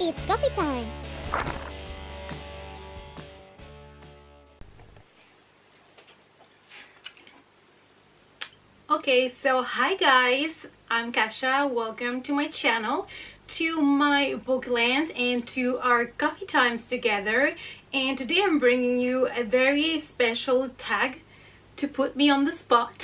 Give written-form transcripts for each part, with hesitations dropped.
It's coffee time! Okay, so hi guys, I'm Kasha. Welcome to my channel, to my bookland, and to our coffee times together. And today I'm bringing you a very special tag to put me on the spot.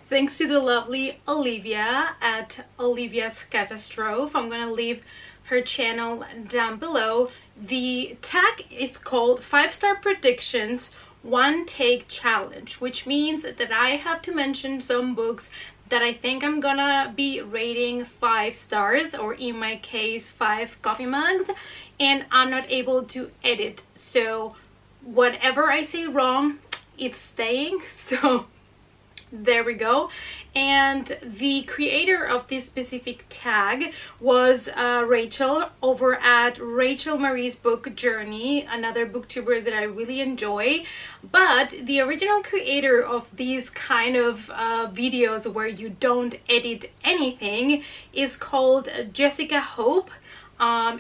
Thanks to the lovely Olivia at Olivia's Catastrophe. I'm gonna leave her channel down below. The tag is called 5-Star Predictions One Take Challenge, which means that I have to mention some books that I think I'm gonna be rating 5 stars, or in my case 5 coffee mugs, and I'm not able to edit, so whatever I say wrong, it's staying. So there we go. And the creator of this specific tag was Rachel over at Rachel Marie's Book Journey, another booktuber that I really enjoy. But the original creator of these kind of videos where you don't edit anything is called Jessica Hope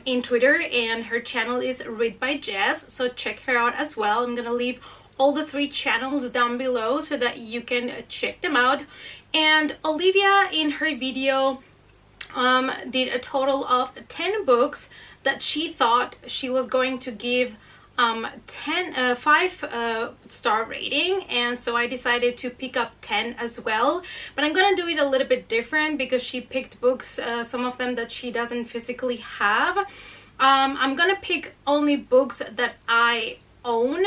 in Twitter, and her channel is Read by Jess, so check her out as well. I'm gonna leave all the 3 channels down below so that you can check them out. And Olivia in her video did a total of 10 books that she thought she was going to give 5-star rating, and so I decided to pick up 10 as well. But I'm gonna do it a little bit different because she picked books, some of them that she doesn't physically have. I'm gonna pick only books that I own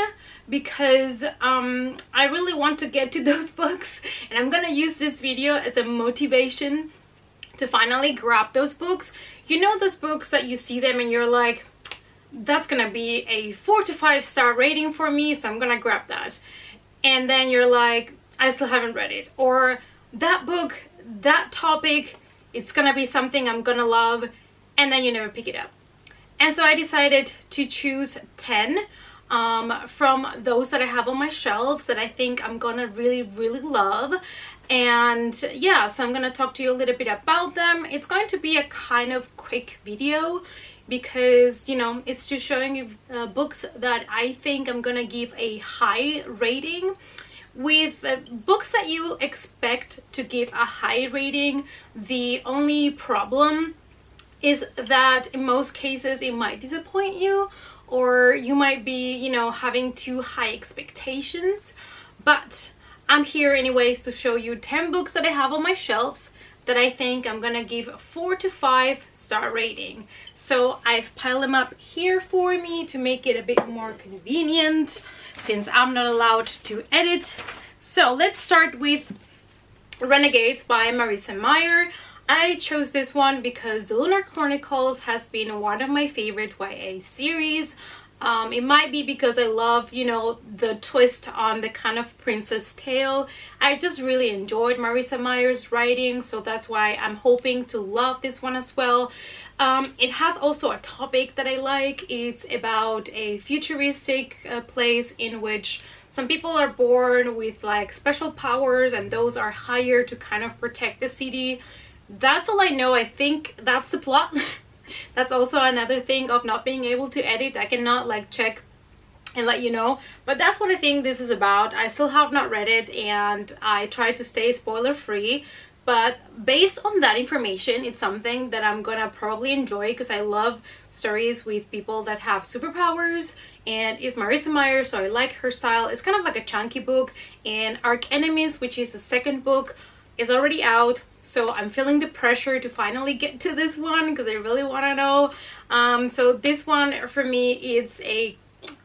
because I really want to get to those books, and I'm gonna use this video as a motivation to finally grab those books. You know, those books that you see them and you're like, that's gonna be a 4 to 5 star rating for me, so I'm gonna grab that, and then you're like, I still haven't read it, or that book, that topic, it's gonna be something I'm gonna love, and then you never pick it up. And so I decided to choose 10 from those that I have on my shelves that I think I'm gonna really love. And yeah, so I'm gonna talk to you a little bit about them. It's going to be a kind of quick video because, you know, it's just showing you books that I think I'm gonna give a high rating. With books that you expect to give a high rating, the only problem is that in most cases it might disappoint you, or you might be, you know, having too high expectations. But I'm here anyways to show you 10 books that I have on my shelves that I think I'm gonna give 4 to 5 star rating. So I've piled them up here for me to make it a bit more convenient since I'm not allowed to edit. So let's start with Renegades by Marissa Meyer. I chose this one because The Lunar Chronicles has been one of my favorite YA series. It might be because I love, you know, the twist on the kind of princess tale. I just really enjoyed Marissa Meyer's writing, so that's why I'm hoping to love this one as well. It has also a topic that I like. It's about a futuristic place in which some people are born with like special powers, and those are hired to kind of protect the city. That's all I know. I think that's the plot. That's also another thing of not being able to edit. I cannot like check and let you know, but that's what I think this is about. I still have not read it, and I try to stay spoiler free, but based on that information, it's something that I'm gonna probably enjoy because I love stories with people that have superpowers, and it's Marissa Meyer, so I like her style. It's kind of like a chunky book, and Arch Enemies, which is the second book, is already out. So I'm feeling the pressure to finally get to this one because I really want to know. So this one for me,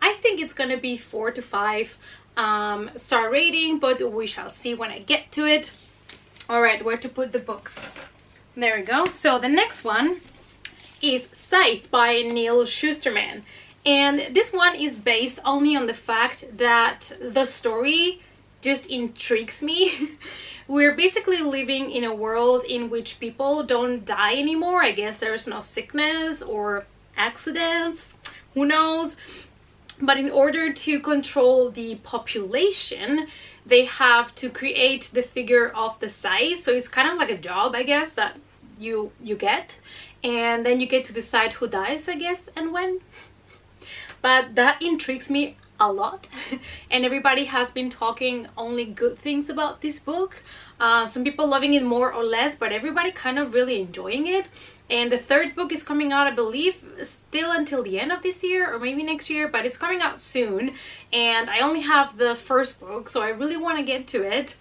I think it's gonna be 4 to 5 star rating, but we shall see when I get to it. All right, where to put the books? There we go. So the next one is Scythe by Neil Shusterman, and this one is based only on the fact that the story just intrigues me. We're basically living in a world in which people don't die anymore. I guess there's no sickness or accidents, who knows. But in order to control the population, they have to create the figure of the scythe. So it's kind of like a job, I guess, that you get. and then you get to decide who dies, I guess, and when. But that intrigues me a lot and everybody has been talking only good things about this book. Some people loving it more or less, but everybody kind of really enjoying it. And the third book is coming out, I believe, still until the end of this year or maybe next year, but it's coming out soon. And I only have the first book, so I really want to get to it.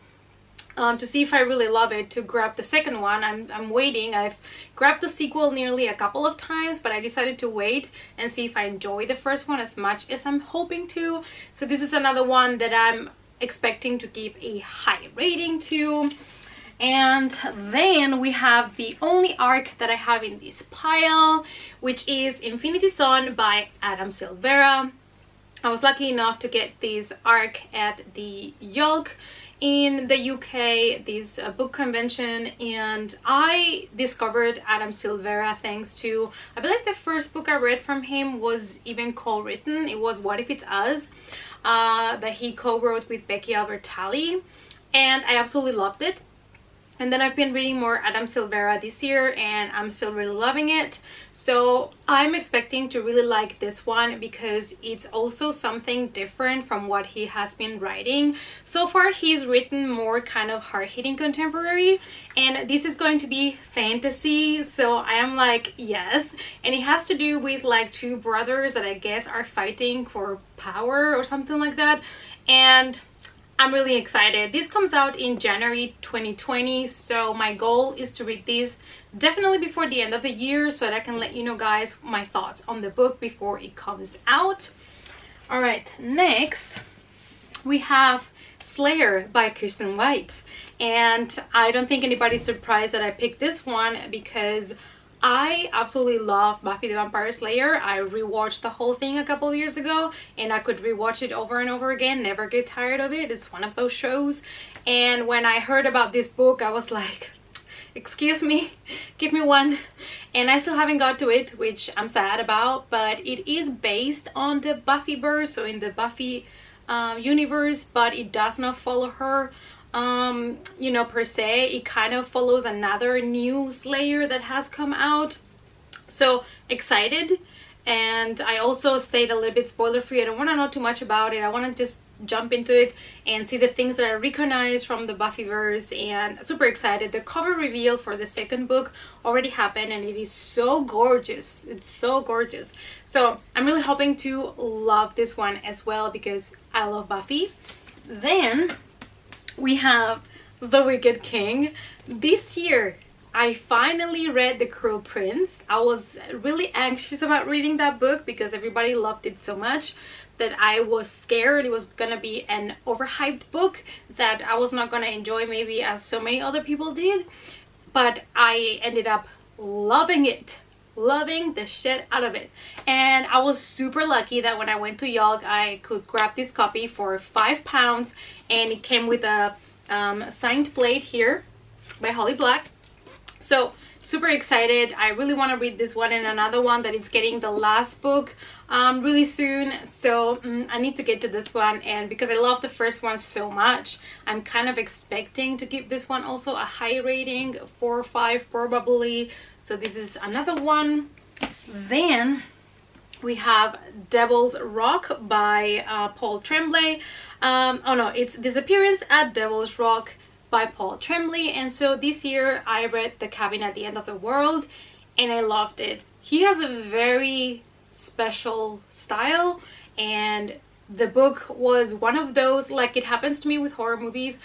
To see if I really love it, to grab the second one. I'm waiting. I've grabbed the sequel nearly a couple of times, but I decided to wait and see if I enjoy the first one as much as I'm hoping to. So this is another one that I'm expecting to give a high rating to. And then we have the only arc that I have in this pile, which is Infinity Son by Adam Silvera. I was lucky enough to get this arc at the YOLC in the UK, this book convention, and I discovered Adam Silvera thanks to, I believe the first book I read from him was even co-written. It was What If It's Us, that he co-wrote with Becky Albertalli, and I absolutely loved it. And then I've been reading more Adam Silvera this year and I'm still really loving it. So I'm expecting to really like this one because it's also something different from what he has been writing. So far he's written more kind of hard-hitting contemporary, and this is going to be fantasy. So I am like, yes. And it has to do with like two brothers that I guess are fighting for power or something like that. And I'm really excited. This comes out in January 2020, so my goal is to read this definitely before the end of the year so that I can let you know guys my thoughts on the book before it comes out. All right, next we have Slayer by Kirsten White, and I don't think anybody's surprised that I picked this one because I absolutely love Buffy the Vampire Slayer. I rewatched the whole thing a couple of years ago and I could rewatch it over and over again, never get tired of it. It's one of those shows. And when I heard about this book, I was like, excuse me, give me one. And I still haven't got to it, which I'm sad about, but it is based on the Buffyverse, so in the Buffy universe, but it does not follow her you know, per se. It kind of follows another new Slayer that has come out. So excited. And I also stayed a little bit spoiler free. I don't want to know too much about it. I want to just jump into it and see the things that I recognize from the Buffyverse, and super excited. The cover reveal for the second book already happened and it is so gorgeous. It's so gorgeous. So I'm really hoping to love this one as well because I love Buffy. Then we have The Wicked King. This year I finally read The Cruel Prince. I was really anxious about reading that book because everybody loved it so much that I was scared it was gonna be an overhyped book that I was not gonna enjoy maybe as so many other people did, but I ended up loving it, loving the shit out of it. And I was super lucky that when I went to YOLC I could grab this copy for £5, and it came with a signed plate here by Holly Black. So super excited. I really want to read this one, and another one that it's getting the last book really soon. So I need to get to this one, and because I love the first one so much, I'm kind of expecting to give this one also a high rating, 4 or 5 probably. So this is another one. Then we have Devil's Rock by Paul Tremblay. Oh no, it's Disappearance at Devil's Rock by Paul Tremblay. And so this year I read The Cabin at the End of the World and I loved it. He has a very special style, and the book was one of those, like it happens to me with horror movies,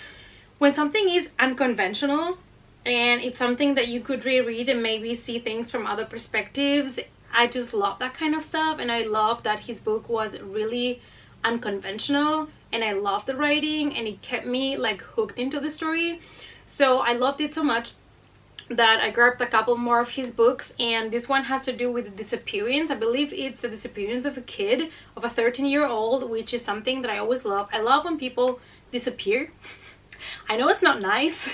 when something is unconventional and it's something that you could reread and maybe see things from other perspectives. I just love that kind of stuff, and I love that his book was really unconventional, and I love the writing and it kept me like hooked into the story. So I loved it so much that I grabbed a couple more of his books, and this one has to do with the disappearance. I believe it's the disappearance of a kid, of a 13-year-old, which is something that I always love. I love when people disappear. I know it's not nice.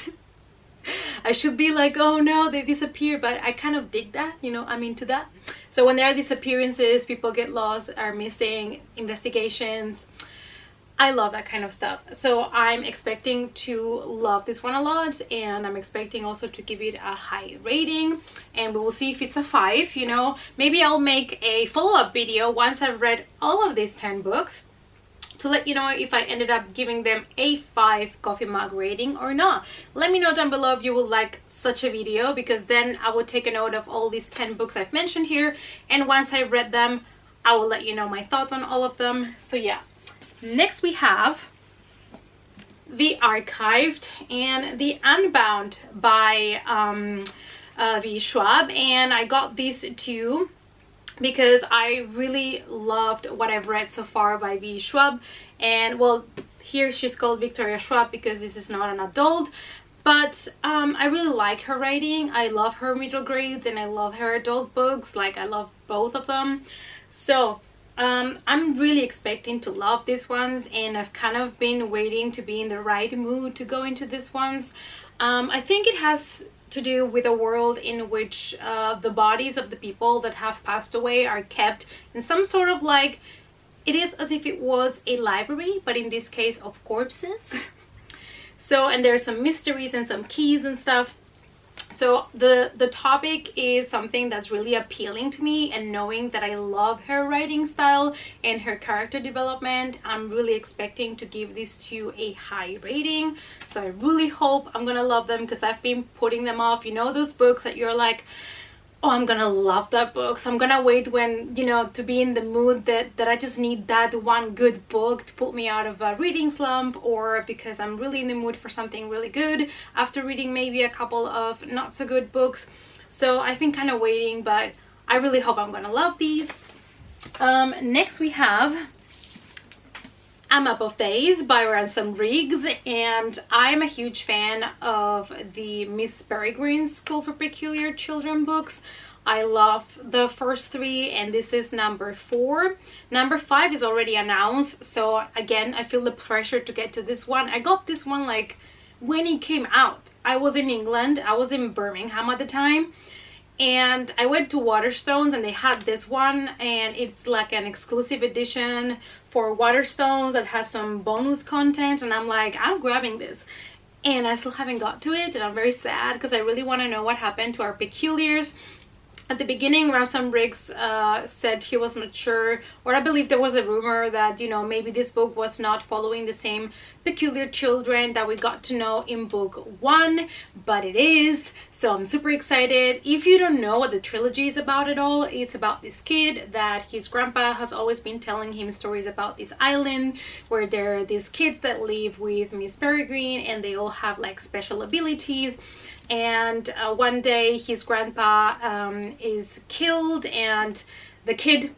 I should be like, oh no, they disappear, but I kind of dig that, you know, I'm into that. So when there are disappearances, people get lost, are missing, investigations, I love that kind of stuff. So I'm expecting to love this one a lot, and I'm expecting also to give it a high rating. and we will see if it's a 5. You know, maybe I'll make a follow-up video once I've read all of these 10 books to let you know if I ended up giving them a 5 coffee mug rating or not. Let me know down below if you would like such a video, because then I would take a note of all these 10 books I've mentioned here, and once I've read them, I will let you know my thoughts on all of them. So yeah, next we have the Archived and the Unbound by V. Schwab, and I got these two because I really loved what I've read so far by V. Schwab. And well, here she's called Victoria Schwab because this is not an adult, but I really like her writing. I love her middle grades and I love her adult books. Like, I love both of them. So I'm really expecting to love these ones, and I've kind of been waiting to be in the right mood to go into these ones. I think it has to do with a world in which the bodies of the people that have passed away are kept in some sort of, like, it is as if it was a library, but in this case of corpses. So, and there's some mysteries and some keys and stuff. So the topic is something that's really appealing to me, and knowing that I love her writing style and her character development, I'm really expecting to give these two a high rating. So I really hope I'm gonna love them, because I've been putting them off. You know, those books that you're like, oh, I'm gonna love that book, so I'm gonna wait when, you know, to be in the mood that I just need that one good book to put me out of a reading slump, or because I'm really in the mood for something really good after reading maybe a couple of not so good books. So I've been kind of waiting, but I really hope I'm gonna love these. Next we have A Map of Days by Ransom Riggs, and I'm a huge fan of the Miss Peregrine's School for Peculiar Children books. I love the first 3, and this is number 4. Number 5 is already announced, so again, I feel the pressure to get to this one. I got this one like when it came out. I was in England, I was in Birmingham at the time, and I went to Waterstones and they had this one, and it's like an exclusive edition for Waterstones that has some bonus content, and I'm like, I'm grabbing this. And I still haven't got to it, and I'm very sad because I really want to know what happened to our peculiars. At the beginning, Ransom Riggs said he was not sure, or I believe there was a rumor that, you know, maybe this book was not following the same peculiar children that we got to know in book 1, but it is. So I'm super excited. If you don't know what the trilogy is about at all, it's about this kid that his grandpa has always been telling him stories about this island where there are these kids that live with Miss Peregrine, and they all have like special abilities. And one day his grandpa is killed, and the kid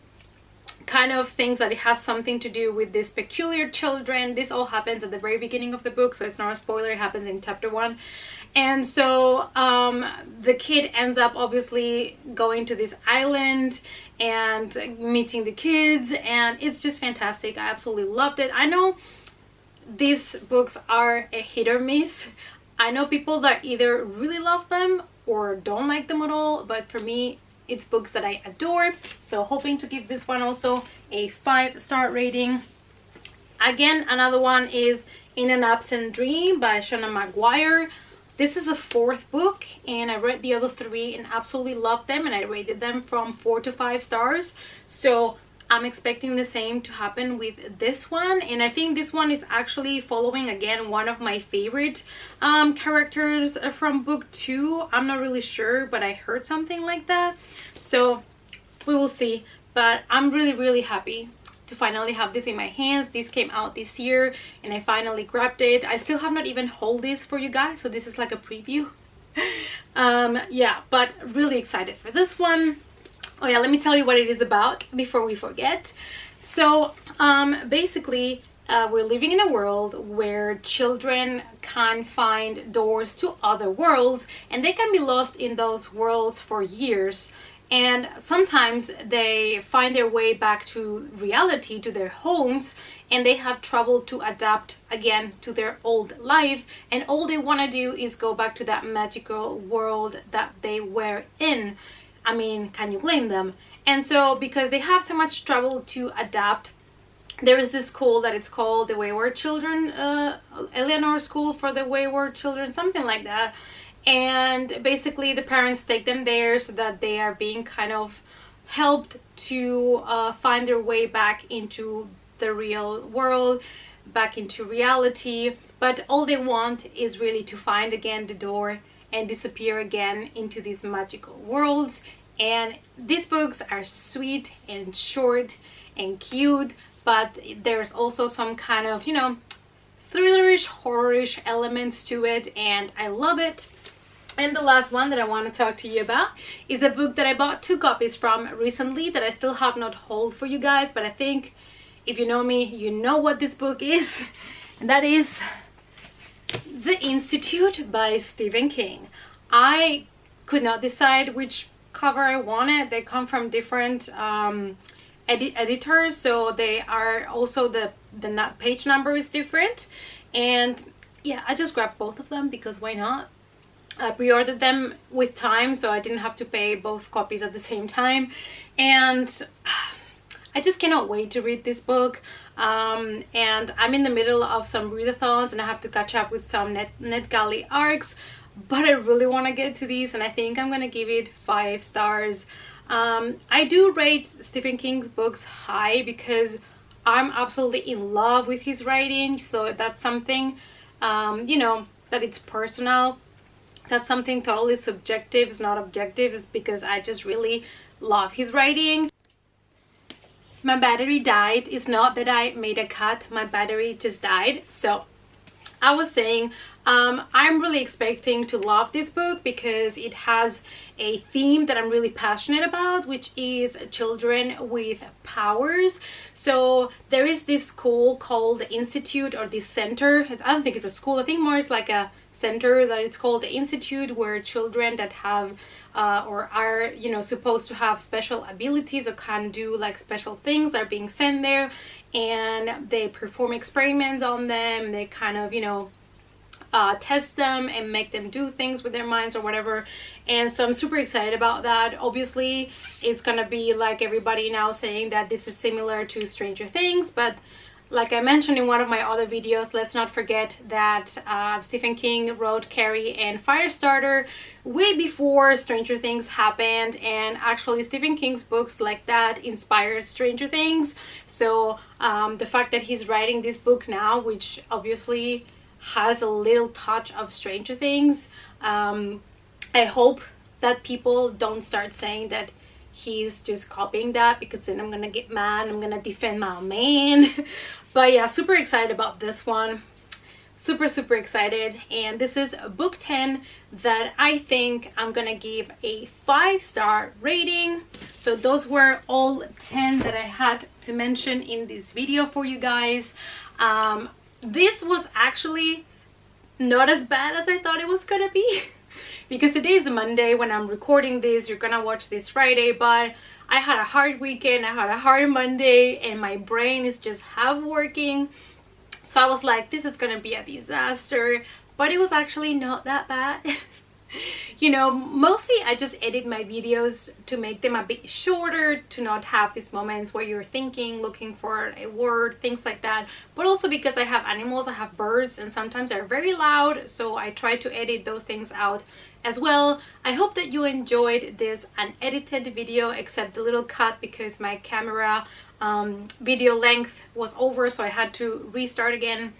kind of thinks that it has something to do with these peculiar children. This all happens at the very beginning of the book, so it's not a spoiler. It happens in chapter 1. And so the kid ends up obviously going to this island and meeting the kids, and it's just fantastic. I absolutely loved it. I know these books are a hit or miss. I know people that either really love them or don't like them at all, but for me, it's books that I adore. So hoping to give this one also a 5-star rating. Again, another one is In an Absent Dream by Shona Maguire. This is the 4th book, and I read the other 3 and absolutely loved them, and I rated them from 4 to 5 stars. So I'm expecting the same to happen with this one, and I think this one is actually following again one of my favorite characters from book 2. I'm not really sure, but I heard something like that, so we will see. But I'm really happy to finally have this in my hands. This came out this year and I finally grabbed it. I still have not even hauled this for you guys, so this is like a preview. Yeah, but really excited for this one. Oh yeah, let me tell you what it is about before we forget. So basically we're living in a world where children can find doors to other worlds, and they can be lost in those worlds for years, and sometimes they find their way back to reality, to their homes, and they have trouble to adapt again to their old life, and all they want to do is go back to that magical world that they were in. I mean, can you blame them? And so because they have so much trouble to adapt, there is this school that it's called the Wayward Children, Eleanor School for the Wayward Children, something like that. and basically the parents take them there so that they are being kind of helped to find their way back into the real world, back into reality. But all they want is really to find again the door and disappear again into these magical worlds. And these books are sweet and short and cute, but there's also some kind of, you know, thrillerish, horrorish elements to it, and I love it. And the last one that I want to talk to you about is a book that I bought 2 copies from recently that I still have not hauled for you guys, but I think if you know me, you know what this book is, and that is The Institute by Stephen King. I could not decide which cover I wanted. They come from different editors, so they are also the page number is different, and yeah, I just grabbed both of them because why not. I pre-ordered them with time, so I didn't have to pay both copies at the same time, and I just cannot wait to read this book. And I'm in the middle of some readathons and I have to catch up with some NetGalley arcs, but I really want to get to these, and I think I'm gonna give it 5 stars. I do rate Stephen King's books high because I'm absolutely in love with his writing, so that's something, you know, that it's personal. That's something totally subjective, it's not objective, it's because I just really love his writing. My battery died. It's not that I made a cut, my battery just died. So I was saying, I'm really expecting to love this book because it has a theme that I'm really passionate about, which is children with powers. So there is this school called the Institute, or this center. I don't think it's a school, I think more it's like a center that it's called the Institute, where children that have or are, you know, supposed to have special abilities or can do like special things are being sent there, and they perform experiments on them. They kind of, you know, test them and make them do things with their minds or whatever. And so I'm super excited about that. Obviously it's gonna be like everybody now saying that this is similar to Stranger Things, but like I mentioned in one of my other videos, let's not forget that Stephen King wrote Carrie and Firestarter way before Stranger Things happened, and actually Stephen King's books like that inspired Stranger Things. So the fact that he's writing this book now, which obviously has a little touch of Stranger Things, I hope that people don't start saying that he's just copying that, because then I'm gonna get mad, I'm gonna defend my man. But yeah, super excited about this one, super excited. And this is book 10 that I think I'm gonna give a 5-star rating. So those were all 10 that I had to mention in this video for you guys. This was actually not as bad as I thought it was gonna be. Because today is a Monday when I'm recording this, you're gonna watch this Friday, but I had a hard weekend, I had a hard Monday, and my brain is just half working. So I was like, this is gonna be a disaster, but it was actually not that bad. You know, mostly I just edit my videos to make them a bit shorter, to not have these moments where you're thinking, looking for a word, things like that. But also because I have animals, I have birds, and sometimes they're very loud, so I try to edit those things out as well. I hope that you enjoyed this unedited video, except the little cut because my camera video length was over, so I had to restart again.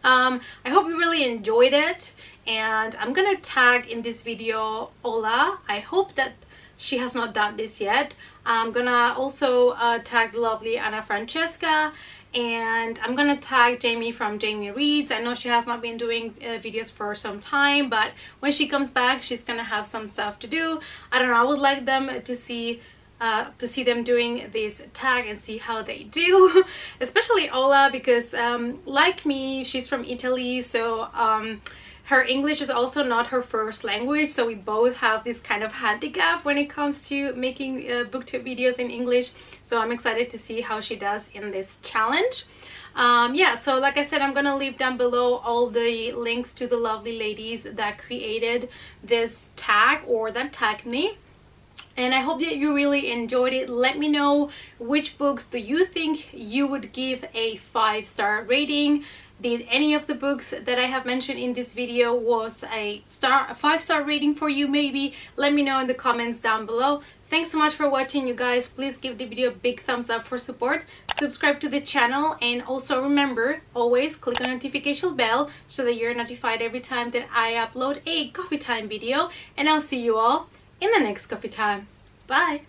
I hope you really enjoyed it, and I'm gonna tag in this video Ola. I hope that she has not done this yet. I'm gonna also tag the lovely Anna Francesca, and I'm gonna tag Jamie from Jamie Reads. I know she has not been doing videos for some time, but when she comes back she's gonna have some stuff to do. I don't know, I would like them to see them doing this tag and see how they do. Especially Ola, because like me, she's from Italy, so her English is also not her first language, so we both have this kind of handicap when it comes to making booktube videos in English. So I'm excited to see how she does in this challenge. Yeah, so like I said, I'm gonna leave down below all the links to the lovely ladies that created this tag, or that tagged me. And I hope that you really enjoyed it. Let me know which books do you think you would give a 5-star rating. did any of the books that I have mentioned in this video was a 5-star rating for you maybe. Let me know in the comments down below. Thanks so much for watching, you guys. Please give the video a big thumbs up for support. Subscribe to the channel, and also remember, always click on the notification bell so that you're notified every time that I upload a coffee time video. And I'll see you all in the next coffee time. Bye!